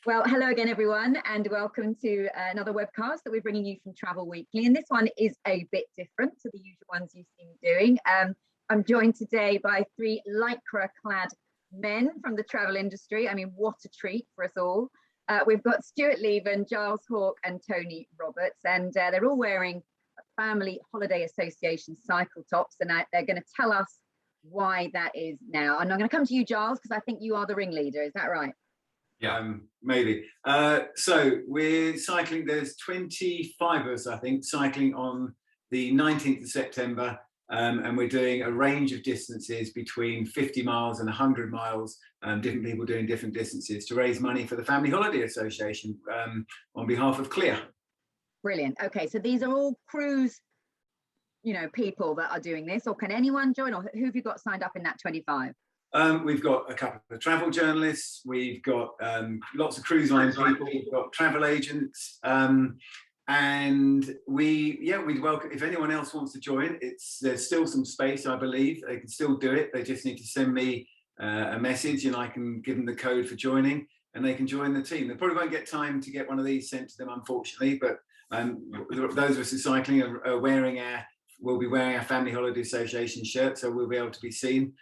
Well, hello again, everyone, and welcome to another webcast that we're bringing you from Travel Weekly. And this one is a bit different to the usual ones you've seen me doing. I'm joined today by three lycra-clad men from the travel industry. I mean, what a treat for us all. We've got Stuart, Leven, Giles, Hawke, and Tony Roberts, and they're all wearing Family Holiday Association cycle tops, and they're going to tell us why that is now. And I'm going to come to you, Giles, because I think you are the ringleader. Is that right? Yeah, maybe. So we're cycling, there's 25 of us, I think, cycling on the 19th of September, and we're doing a range of distances between 50 miles and 100 miles, different people doing different distances to raise money for the Family Holiday Association on behalf of CLIA. Brilliant. Okay, so these are all cruise, people that are doing this, or can anyone join, or who have you got signed up in that 25? We've got a couple of travel journalists, we've got lots of cruise line people, we've got travel agents, and we'd welcome, if anyone else wants to join, there's still some space, I believe. They can still do it. They just need to send me a message and I can give them the code for joining and they can join the team. They probably won't get time to get one of these sent to them, unfortunately, but those of us who are cycling will be wearing our Family Holiday Association shirt, so we'll be able to be seen.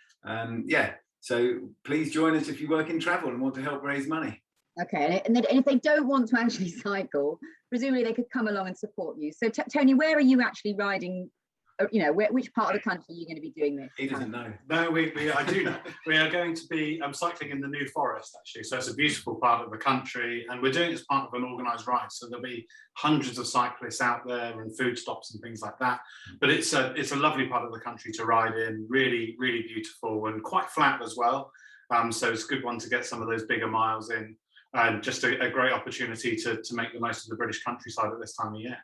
So please join us if you work in travel and want to help raise money. Okay, and if they don't want to actually cycle, presumably they could come along and support you. So Tony, where are you actually riding? Which part of the country are you going to be doing this? He doesn't know. No, I do know. We are going to be cycling in the New Forest, actually. So it's a beautiful part of the country, and we're doing it as part of an organised ride. So there'll be hundreds of cyclists out there and food stops and things like that. But it's a lovely part of the country to ride in. Really, really beautiful and quite flat as well. So it's a good one to get some of those bigger miles in, and just a great opportunity to make the most of the British countryside at this time of year.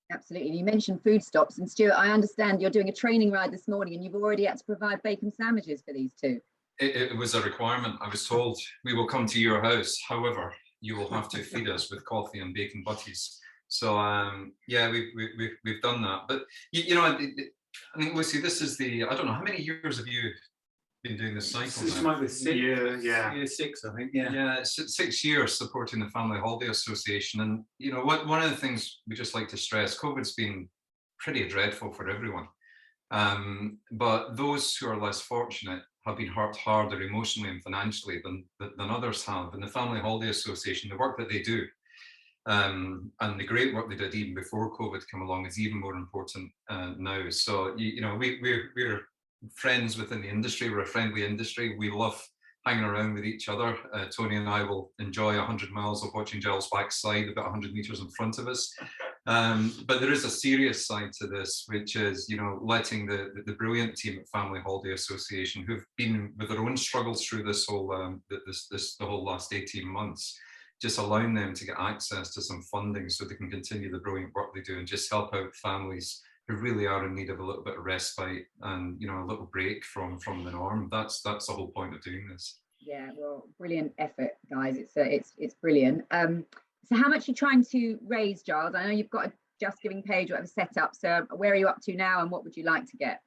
Absolutely. You mentioned food stops, and Stuart, I understand you're doing a training ride this morning and you've already had to provide bacon sandwiches for these two. It was a requirement. I was told, we will come to your house. However, you will have to feed us with coffee and bacon butties. So yeah, we've done that. But I think, Lucy, this is I don't know, how many years have you been doing this cycle? This might be year 6, I think. Yeah, 6 years supporting the Family Holiday Association. And one of the things we just like to stress, COVID's been pretty dreadful for everyone, but those who are less fortunate have been hurt harder emotionally and financially than others have. And the Family Holiday Association, the work that they do, and the great work they did even before COVID came along, is even more important now. So we're friends within the industry. We're a friendly industry. We love hanging around with each other. Tony and I will enjoy 100 miles of watching Giles' backside about 100 meters in front of us. But there is a serious side to this, which is, letting the brilliant team at Family Holiday Association, who've been with their own struggles through this whole the whole last 18 months, just allowing them to get access to some funding so they can continue the brilliant work they do and just help out families who really are in need of a little bit of respite and a little break from the norm. That's the whole point of doing this. Yeah, well, brilliant effort, guys. It's brilliant. So how much are you trying to raise, Giles? I know you've got a Just Giving page, whatever set up. So where are you up to now, and what would you like to get?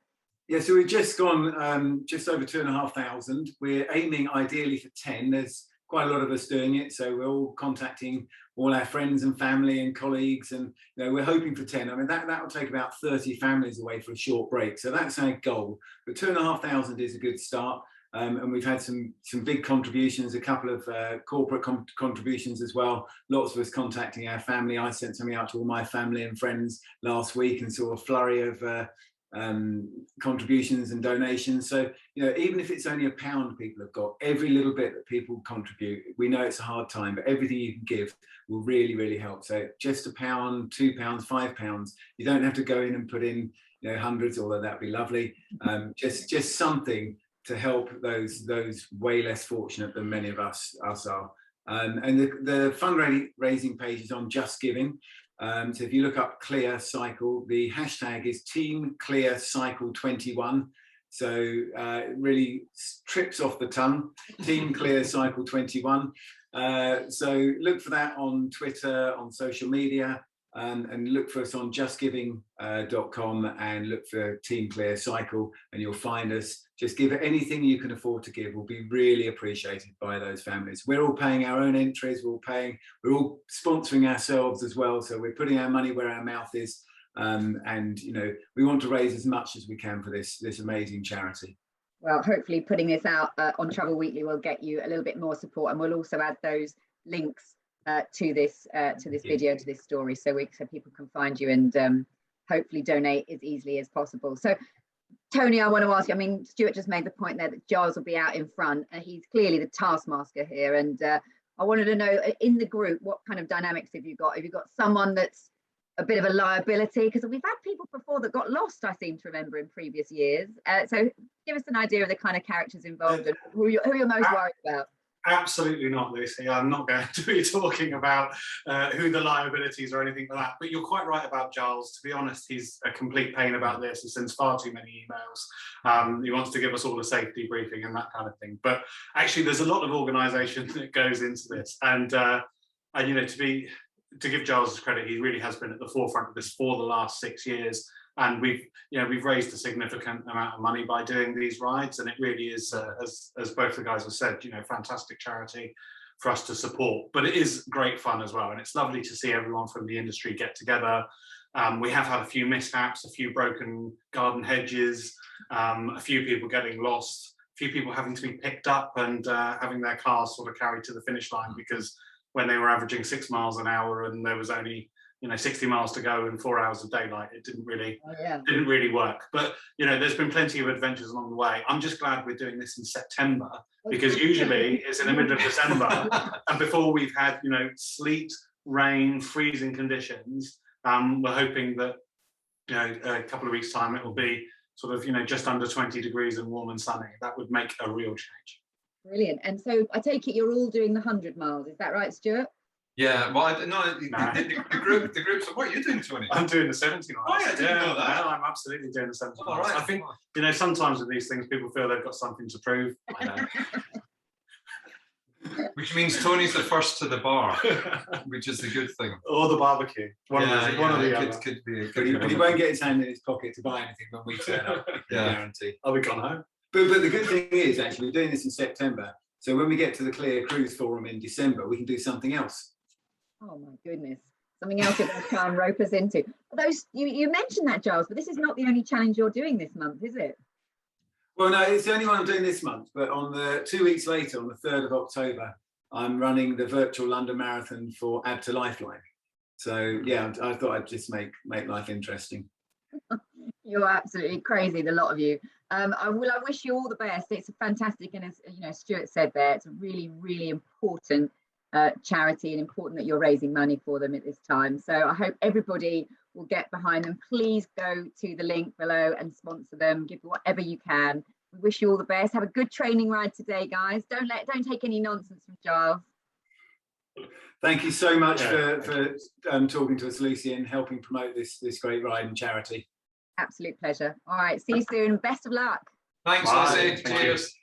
Yeah, so we've just gone just over 2,500. We're aiming ideally for 10. There's quite a lot of us doing it, so we're all contacting all our friends and family and colleagues, and we're hoping for 10. I mean, that will take about 30 families away for a short break, so that's our goal. But 2,500 is a good start, and we've had some big contributions, a couple of corporate contributions as well. Lots of us contacting our family. I sent something out to all my family and friends last week and saw a flurry of contributions and donations. So even if it's only £1 people have got, every little bit that people contribute, we know it's a hard time, but everything you can give will really, really help. So just £1, £2, £5, you don't have to go in and put in hundreds, although that'd be lovely. Just something to help those way less fortunate than many of us are. And the fundraising page is on Just Giving. So if you look up CLIA Cycle, the hashtag is Team CLIA Cycle 21. So it really trips off the tongue, Team CLIA Cycle 21. So look for that on Twitter, on social media. and look for us on justgiving.com and look for Team CLIA Cycle, and you'll find us. Just give anything you can afford to give will be really appreciated by those families. We're all paying our own entries, we're all sponsoring ourselves as well, so we're putting our money where our mouth is, and you know, we want to raise as much as we can for this amazing charity. Well, hopefully putting this out on Travel Weekly will get you a little bit more support, and we'll also add those links to this video, to this story, so people can find you and hopefully donate as easily as possible. So Tony, I want to ask you, I mean, Stuart just made the point there that Giles will be out in front, and he's clearly the taskmaster here, and I wanted to know, in the group, what kind of dynamics have you got? Have you got someone that's a bit of a liability? Because we've had people before that got lost, I seem to remember, in previous years. So give us an idea of the kind of characters involved and who you're most worried about. Absolutely not, Lucy. I'm not going to be talking about who the liabilities or anything like that. But you're quite right about Giles. To be honest, he's a complete pain about this. He sends far too many emails. He wants to give us all a safety briefing and that kind of thing. But actually, there's a lot of organisation that goes into this. And you know, to give Giles his credit, he really has been at the forefront of this for the last 6 years. And we've raised a significant amount of money by doing these rides, and it really is, as both the guys have said, you know, fantastic charity for us to support. But it is great fun as well, and it's lovely to see everyone from the industry get together. We have had a few mishaps, a few broken garden hedges, a few people getting lost, a few people having to be picked up and having their cars sort of carried to the finish line, because when they were averaging 6 miles an hour and there was only 60 miles to go and 4 hours of daylight, it didn't really work. But there's been plenty of adventures along the way. I'm just glad we're doing this in September, because usually it's in the middle of December, and before we've had sleet, rain, freezing conditions. We're hoping that a couple of weeks' time it will be sort of just under 20 degrees and warm and sunny. That would make a real change. Brilliant. And so I take it you're all doing the 100 miles, is that right, Stuart? Yeah, well, the group. So what are you doing, Tony? I'm doing the 70 miles. Oh, yeah, I didn't know that. No, I'm absolutely doing the 70 miles. Right. I think sometimes with these things, people feel they've got something to prove. I know. Which means Tony's the first to the bar, which is a good thing. Or the barbecue. One of the other. Could be. But he won't get his hand in his pocket to buy anything when we turn up. Guarantee. I'll be gone home. But the good thing is, actually, we're doing this in September. So when we get to the CLIA Cruise Forum in December, we can do something else. Oh my goodness, something else you're going to try and rope us into. Those you mentioned that, Giles, but this is not the only challenge you're doing this month, is it? Well, no, it's the only one I'm doing this month. But on the 2 weeks later, on the 3rd of October, I'm running the virtual London Marathon for Add to Lifeline. So yeah, I thought I'd just make life interesting. You're absolutely crazy, the lot of you. I wish you all the best. It's fantastic, and as Stuart said there, it's a really, really important charity, and important that you're raising money for them at this time. So I hope everybody will get behind them. Please go to the link below and sponsor them. Give whatever you can. We wish you all the best. Have a good training ride today, guys. Don't take any nonsense from Giles. Thank you so much for talking to us, Lucy, and helping promote this great ride and charity. Absolute pleasure. All right, see you soon. Best of luck. Thanks, Lucy. Cheers.